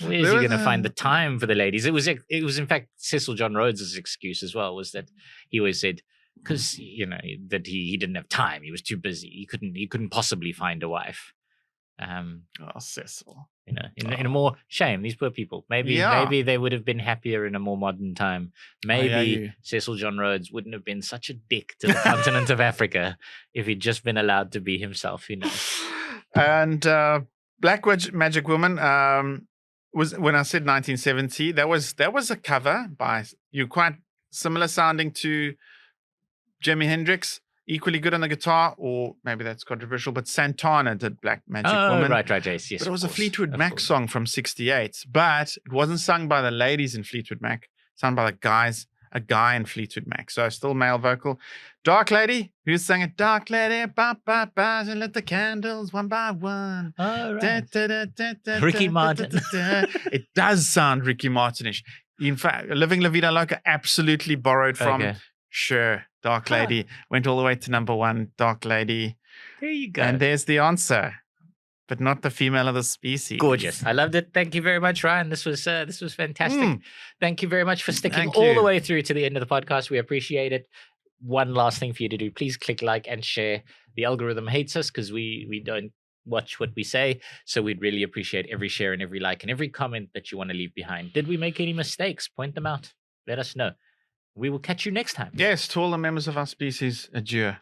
where's he going to find the time for the ladies? It was in fact Cecil John Rhodes' excuse as well, was that he always said because that he didn't have time, he was too busy, he couldn't possibly find a wife. Cecil. In a more shame, these poor people. Maybe they would have been happier in a more modern time. Maybe Cecil John Rhodes wouldn't have been such a dick to the continent of Africa if he'd just been allowed to be himself. And Black Magic Woman was, when I said 1970, that was a cover by quite similar sounding to Jimi Hendrix. Equally good on the guitar, or maybe that's controversial, but Santana did Black Magic Woman. Right, yes. But it was a Fleetwood Mac song from '68, but it wasn't sung by the ladies in Fleetwood Mac, sung by a guy in Fleetwood Mac. So still male vocal. Dark Lady, who sang it? Dark Lady, ba ba ba, and lit the candles one by one. Oh, right. Ricky Martin. It does sound Ricky Martinish. In fact, Living La Vida Loca absolutely borrowed from. Okay. Sure, Dark Lady went all the way to number one. Dark Lady. There you go. And there's the answer, but not the female of the species. Gorgeous. I loved it. Thank you very much, Ryan. This was fantastic. Thank you very much for sticking all the way through to the end of the podcast. We appreciate it. One last thing for you to do: please click like and share. The algorithm hates us because we don't watch what we say, so we'd really appreciate every share and every like and every comment that you want to leave behind. Did we make any mistakes? Point them out. Let us know. We will catch you next time. Yes, to all the members of our species, adieu.